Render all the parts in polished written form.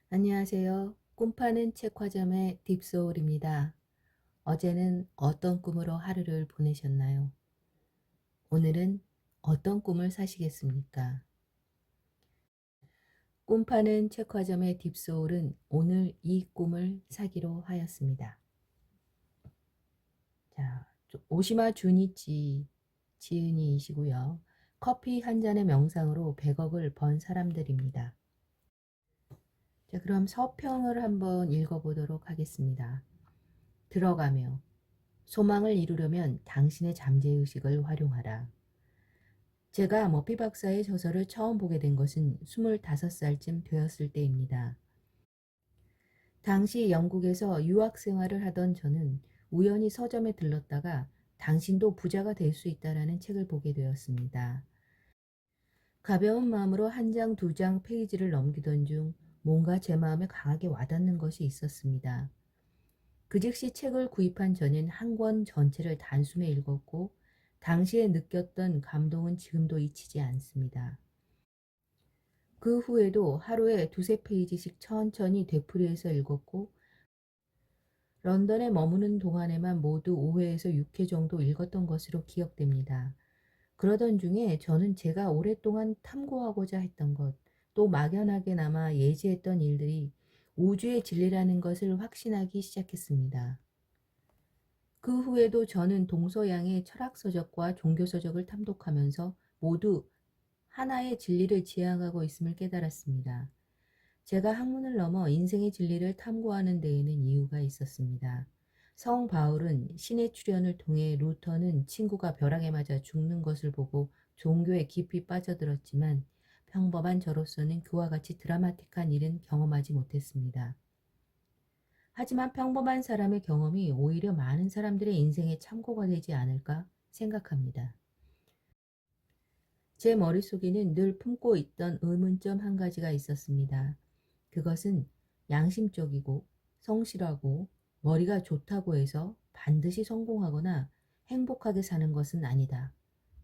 안녕하세요. 꿈파는 책화점의 딥소울입니다. 어제는 어떤 꿈으로 하루를 보내셨나요? 오늘은 어떤 꿈을 사시겠습니까? 꿈파는 책화점의 딥소울은 오늘 이 꿈을 사기로 하였습니다. 자, 오시마 주니치 지은이이시고요. 커피 한 잔의 명상으로 100억을 번 사람들입니다. 자, 그럼 서평을 한번 읽어보도록 하겠습니다. 들어가며 소망을 이루려면 당신의 잠재의식을 활용하라. 제가 머피 박사의 저서를 처음 보게 된 것은 25살쯤 되었을 때입니다. 당시 영국에서 유학 생활을 하던 저는 우연히 서점에 들렀다가 당신도 부자가 될 수 있다라는 책을 보게 되었습니다. 가벼운 마음으로 한 장, 두 장 페이지를 넘기던 중 뭔가 제 마음에 강하게 와닿는 것이 있었습니다. 그 즉시 책을 구입한 저는 한 권 전체를 단숨에 읽었고 당시에 느꼈던 감동은 지금도 잊히지 않습니다. 그 후에도 하루에 두세 페이지씩 천천히 되풀이해서 읽었고 런던에 머무는 동안에만 모두 5회에서 6회 정도 읽었던 것으로 기억됩니다. 그러던 중에 저는 제가 오랫동안 탐구하고자 했던 것, 또 막연하게나마 예지했던 일들이 우주의 진리라는 것을 확신하기 시작했습니다. 그 후에도 저는 동서양의 철학서적과 종교서적을 탐독하면서 모두 하나의 진리를 지향하고 있음을 깨달았습니다. 제가 학문을 넘어 인생의 진리를 탐구하는 데에는 이유가 있었습니다. 성 바울은 신의 출현을 통해 루터는 친구가 벼락에 맞아 죽는 것을 보고 종교에 깊이 빠져들었지만 평범한 저로서는 그와 같이 드라마틱한 일은 경험하지 못했습니다. 하지만 평범한 사람의 경험이 오히려 많은 사람들의 인생에 참고가 되지 않을까 생각합니다. 제 머릿속에는 늘 품고 있던 의문점 한 가지가 있었습니다. 그것은 양심적이고 성실하고 머리가 좋다고 해서 반드시 성공하거나 행복하게 사는 것은 아니다.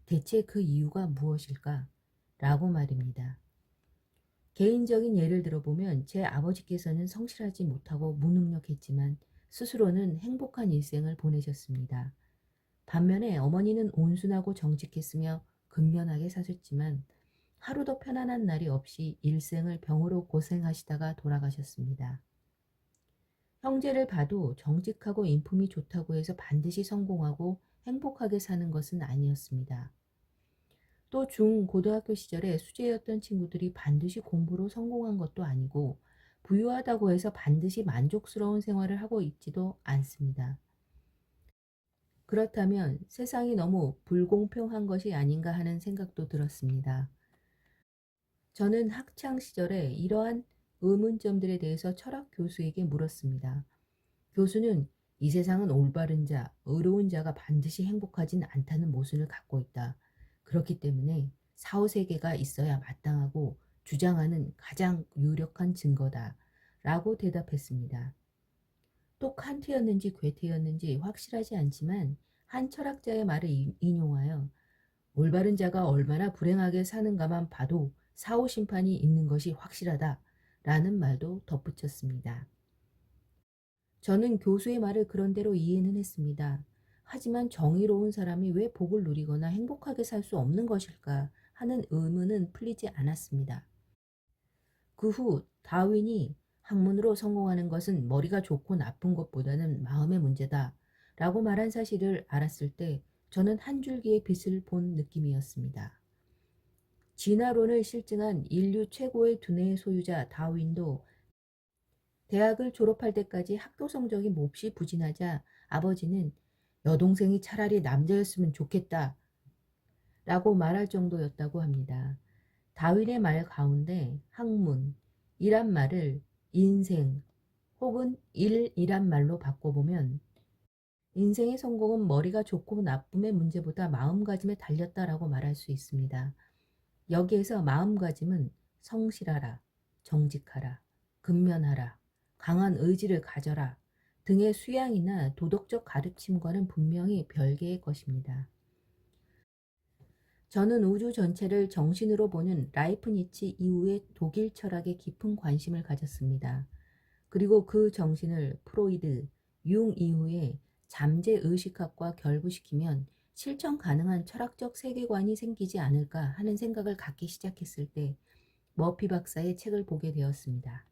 대체 그 이유가 무엇일까? 라고 말입니다. 개인적인 예를 들어보면 제 아버지께서는 성실하지 못하고 무능력했지만 스스로는 행복한 일생을 보내셨습니다. 반면에 어머니는 온순하고 정직했으며 근면하게 사셨지만 하루도 편안한 날이 없이 일생을 병으로 고생하시다가 돌아가셨습니다. 형제를 봐도 정직하고 인품이 좋다고 해서 반드시 성공하고 행복하게 사는 것은 아니었습니다. 또 고등학교 시절에 수재였던 친구들이 반드시 공부로 성공한 것도 아니고 부유하다고 해서 반드시 만족스러운 생활을 하고 있지도 않습니다. 그렇다면 세상이 너무 불공평한 것이 아닌가 하는 생각도 들었습니다. 저는 학창 시절에 이러한 의문점들에 대해서 철학 교수에게 물었습니다. 교수는 이 세상은 올바른 자, 의로운 자가 반드시 행복하진 않다는 모순을 갖고 있다. 그렇기 때문에 사후세계가 있어야 마땅하고 주장하는 가장 유력한 증거다. 라고 대답했습니다. 또 칸트였는지 괴테였는지 확실하지 않지만 한 철학자의 말을 인용하여 올바른 자가 얼마나 불행하게 사는가만 봐도 사후 심판이 있는 것이 확실하다. 라는 말도 덧붙였습니다. 저는 교수의 말을 그런대로 이해는 했습니다. 하지만 정의로운 사람이 왜 복을 누리거나 행복하게 살 수 없는 것일까 하는 의문은 풀리지 않았습니다. 그 후 다윈이 학문으로 성공하는 것은 머리가 좋고 나쁜 것보다는 마음의 문제다 라고 말한 사실을 알았을 때 저는 한 줄기의 빛을 본 느낌이었습니다. 진화론을 실증한 인류 최고의 두뇌의 소유자 다윈도 대학을 졸업할 때까지 학교 성적이 몹시 부진하자 아버지는 여동생이 차라리 남자였으면 좋겠다 라고 말할 정도였다고 합니다. 다윈의 말 가운데 학문, 이란 말을 인생 혹은 일이란 말로 바꿔보면 인생의 성공은 머리가 좋고 나쁨의 문제보다 마음가짐에 달렸다라고 말할 수 있습니다. 여기에서 마음가짐은 성실하라, 정직하라, 근면하라, 강한 의지를 가져라 등의 수양이나 도덕적 가르침과는 분명히 별개의 것입니다. 저는 우주 전체를 정신으로 보는 라이프니츠 이후의 독일 철학에 깊은 관심을 가졌습니다. 그리고 그 정신을 프로이드, 융 이후에 잠재의식학과 결부시키면 실천 가능한 철학적 세계관이 생기지 않을까 하는 생각을 갖기 시작했을 때 머피 박사의 책을 보게 되었습니다.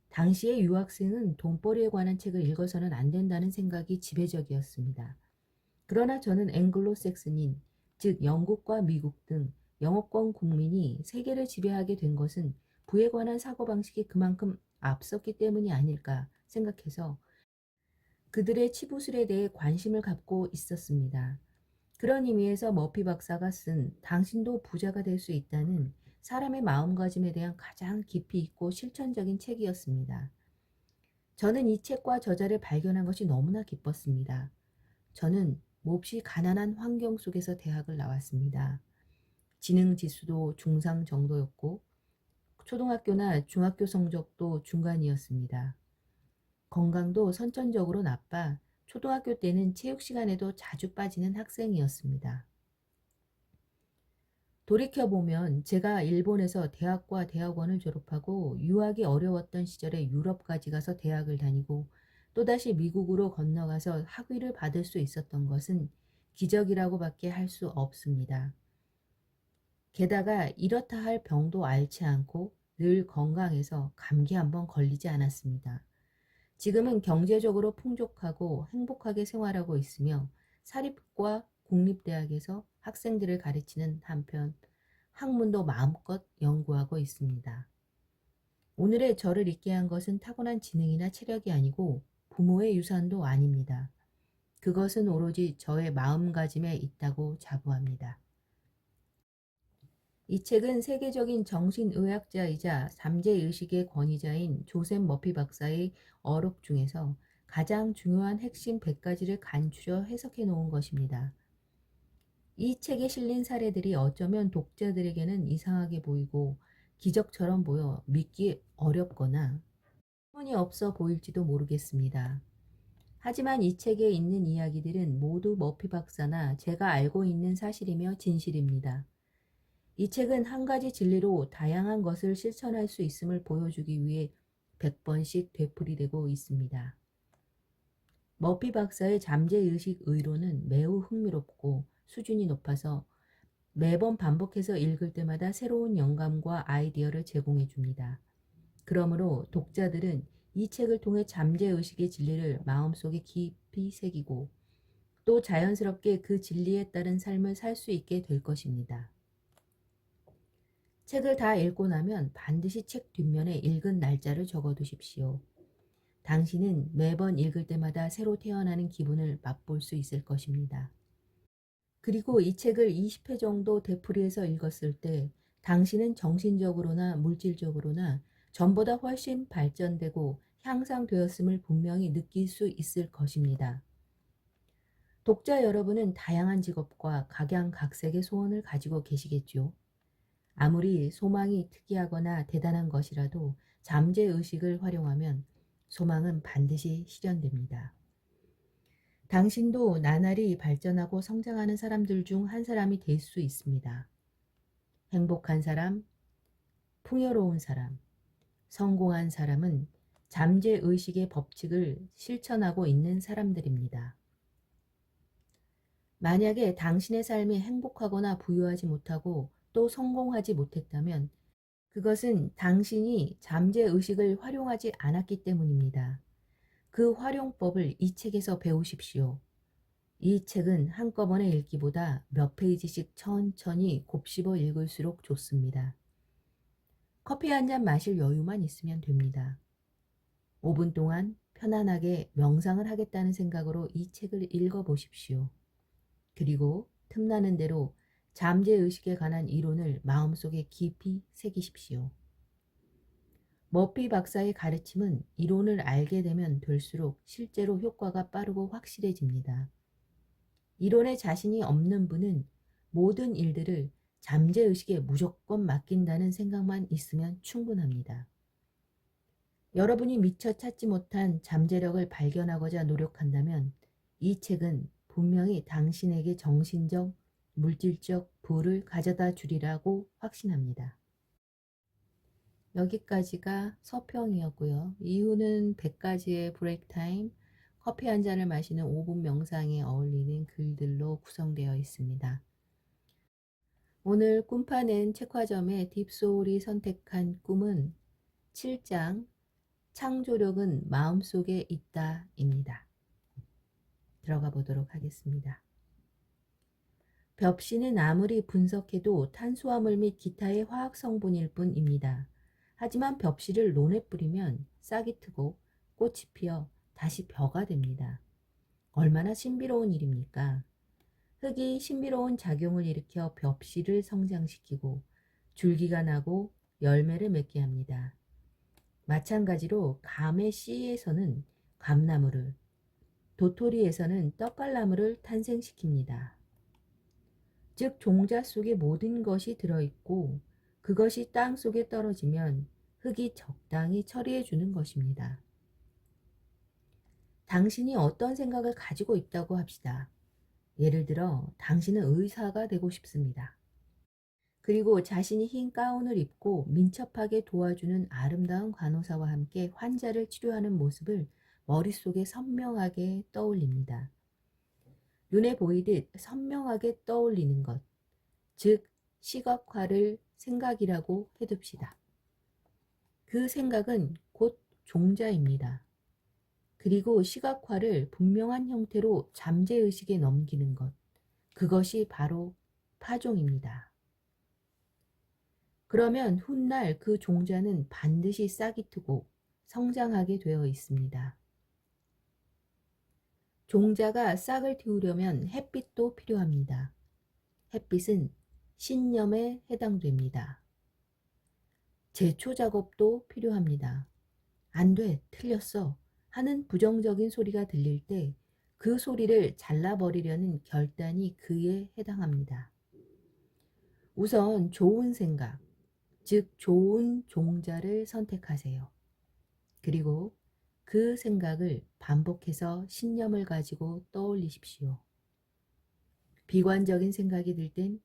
당시의 유학생은 돈벌이에 관한 책을 읽어서는 안 된다는 생각이 지배적이었습니다. 그러나 저는 앵글로색슨인, 즉 영국과 미국 등 영어권 국민이 세계를 지배하게 된 것은 부에 관한 사고방식이 그만큼 앞섰기 때문이 아닐까 생각해서 그들의 치부술에 대해 관심을 갖고 있었습니다. 그런 의미에서 머피 박사가 쓴 당신도 부자가 될 수 있다는 사람의 마음가짐에 대한 가장 깊이 있고 실천적인 책이었습니다. 저는 이 책과 저자를 발견한 것이 너무나 기뻤습니다. 저는 몹시 가난한 환경 속에서 대학을 나왔습니다. 지능 지수도 중상 정도였고 초등학교나 중학교 성적도 중간이었습니다. 건강도 선천적으로 나빠 초등학교 때는 체육 시간에도 자주 빠지는 학생이었습니다. 돌이켜보면 제가 일본에서 대학과 대학원을 졸업하고 유학이 어려웠던 시절에 유럽까지 가서 대학을 다니고 또다시 미국으로 건너가서 학위를 받을 수 있었던 것은 기적이라고밖에 할 수 없습니다. 게다가 이렇다 할 병도 앓지 않고 늘 건강해서 감기 한번 걸리지 않았습니다. 지금은 경제적으로 풍족하고 행복하게 생활하고 있으며 사립과 국립대학에서 학생들을 가르치는 한편 학문도 마음껏 연구하고 있습니다. 오늘의 저를 있게 한 것은 타고난 지능이나 체력이 아니고 부모의 유산도 아닙니다. 그것은 오로지 저의 마음가짐에 있다고 자부합니다. 이 책은 세계적인 정신의학자이자 잠재의식의 권위자인 조셉 머피 박사의 어록 중에서 가장 중요한 핵심 100가지를 간추려 해석해 놓은 것입니다. 이 책에 실린 사례들이 어쩌면 독자들에게는 이상하게 보이고 기적처럼 보여 믿기 어렵거나 터무니없어 보일지도 모르겠습니다. 하지만 이 책에 있는 이야기들은 모두 머피 박사나 제가 알고 있는 사실이며 진실입니다. 이 책은 한 가지 진리로 다양한 것을 실천할 수 있음을 보여주기 위해 100번씩 되풀이되고 있습니다. 머피 박사의 잠재의식 의론은 매우 흥미롭고 수준이 높아서 매번 반복해서 읽을 때마다 새로운 영감과 아이디어를 제공해 줍니다. 그러므로 독자들은 이 책을 통해 잠재의식의 진리를 마음속에 깊이 새기고 또 자연스럽게 그 진리에 따른 삶을 살 수 있게 될 것입니다. 책을 다 읽고 나면 반드시 책 뒷면에 읽은 날짜를 적어두십시오. 당신은 매번 읽을 때마다 새로 태어나는 기분을 맛볼 수 있을 것입니다. 그리고 이 책을 20회 정도 되풀이해서 읽었을 때 당신은 정신적으로나 물질적으로나 전보다 훨씬 발전되고 향상되었음을 분명히 느낄 수 있을 것입니다. 독자 여러분은 다양한 직업과 각양각색의 소원을 가지고 계시겠죠. 아무리 소망이 특이하거나 대단한 것이라도 잠재의식을 활용하면 소망은 반드시 실현됩니다. 당신도 나날이 발전하고 성장하는 사람들 중 한 사람이 될 수 있습니다. 행복한 사람, 풍요로운 사람, 성공한 사람은 잠재의식의 법칙을 실천하고 있는 사람들입니다. 만약에 당신의 삶이 행복하거나 부유하지 못하고 또 성공하지 못했다면 그것은 당신이 잠재의식을 활용하지 않았기 때문입니다. 그 활용법을 이 책에서 배우십시오. 이 책은 한꺼번에 읽기보다 몇 페이지씩 천천히 곱씹어 읽을수록 좋습니다. 커피 한 잔 마실 여유만 있으면 됩니다. 5분 동안 편안하게 명상을 하겠다는 생각으로 이 책을 읽어보십시오. 그리고 틈나는 대로 잠재의식에 관한 이론을 마음속에 깊이 새기십시오. 머피 박사의 가르침은 이론을 알게 되면 될수록 실제로 효과가 빠르고 확실해집니다. 이론에 자신이 없는 분은 모든 일들을 잠재의식에 무조건 맡긴다는 생각만 있으면 충분합니다. 여러분이 미처 찾지 못한 잠재력을 발견하고자 노력한다면 이 책은 분명히 당신에게 정신적, 물질적 부를 가져다 주리라고 확신합니다. 여기까지가 서평이었고요. 이후는 100가지의 브레이크 타임, 커피 한 잔을 마시는 5분 명상에 어울리는 글들로 구성되어 있습니다. 오늘 꿈파는 책화점의 딥소울이 선택한 꿈은 7장 창조력은 마음속에 있다 입니다. 들어가 보도록 하겠습니다. 벽신은 아무리 분석해도 탄수화물 및 기타의 화학 성분일 뿐입니다. 하지만 벽실을 논에 뿌리면 싹이 트고 꽃이 피어 다시 벼가 됩니다. 얼마나 신비로운 일입니까? 흙이 신비로운 작용을 일으켜 벽실을 성장시키고 줄기가 나고 열매를 맺게 합니다. 마찬가지로 감의 씨에서는 감나무를, 도토리에서는 떡갈나무를 탄생시킵니다. 즉 종자 속에 모든 것이 들어있고 그것이 땅 속에 떨어지면 흙이 적당히 처리해 주는 것입니다. 당신이 어떤 생각을 가지고 있다고 합시다. 예를 들어 당신은 의사가 되고 싶습니다. 그리고 자신이 흰 가운을 입고 민첩하게 도와주는 아름다운 간호사와 함께 환자를 치료하는 모습을 머릿속에 선명하게 떠올립니다. 눈에 보이듯 선명하게 떠올리는 것, 즉 시각화를 생각이라고 해둡시다. 그 생각은 곧 종자입니다. 그리고 시각화를 분명한 형태로 잠재의식에 넘기는 것, 그것이 바로 파종입니다. 그러면 훗날 그 종자는 반드시 싹이 트고 성장하게 되어 있습니다. 종자가 싹을 틔우려면 햇빛도 필요합니다. 햇빛은 신념에 해당됩니다. 제초 작업도 필요합니다. 안 돼, 틀렸어 하는 부정적인 소리가 들릴 때 그 소리를 잘라버리려는 결단이 그에 해당합니다. 우선 좋은 생각, 즉 좋은 종자를 선택하세요. 그리고 그 생각을 반복해서 신념을 가지고 떠올리십시오. 비관적인 생각이 들 땐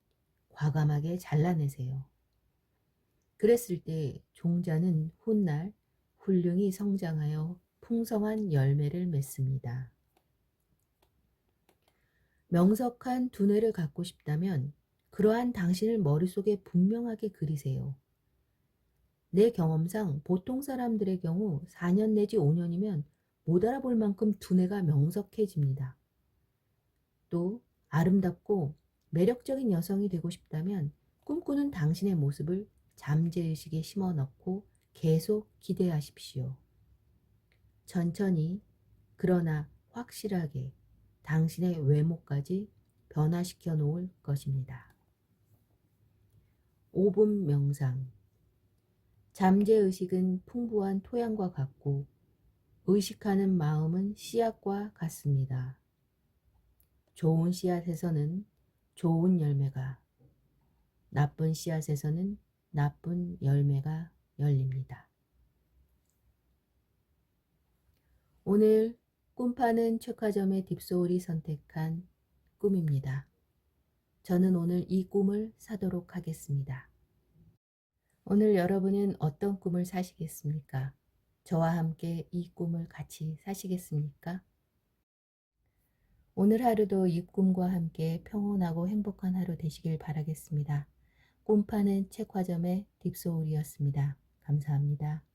과감하게 잘라내세요. 그랬을 때 종자는 훗날 훌륭히 성장하여 풍성한 열매를 맺습니다. 명석한 두뇌를 갖고 싶다면 그러한 당신을 머릿속에 분명하게 그리세요. 내 경험상 보통 사람들의 경우 4년 내지 5년이면 못 알아볼 만큼 두뇌가 명석해집니다. 또 아름답고 매력적인 여성이 되고 싶다면 꿈꾸는 당신의 모습을 잠재의식에 심어 넣고 계속 기대하십시오. 천천히 그러나 확실하게 당신의 외모까지 변화시켜 놓을 것입니다. 5분 명상. 잠재의식은 풍부한 토양과 같고 의식하는 마음은 씨앗과 같습니다. 좋은 씨앗에서는 좋은 열매가, 나쁜 씨앗에서는 나쁜 열매가 열립니다. 오늘 꿈파는 책화점의 딥소울이 선택한 꿈입니다. 저는 오늘 이 꿈을 사도록 하겠습니다. 오늘 여러분은 어떤 꿈을 사시겠습니까? 저와 함께 이 꿈을 같이 사시겠습니까? 오늘 하루도 이 꿈과 함께 평온하고 행복한 하루 되시길 바라겠습니다. 꿈파는 책화점의 딥소울이었습니다. 감사합니다.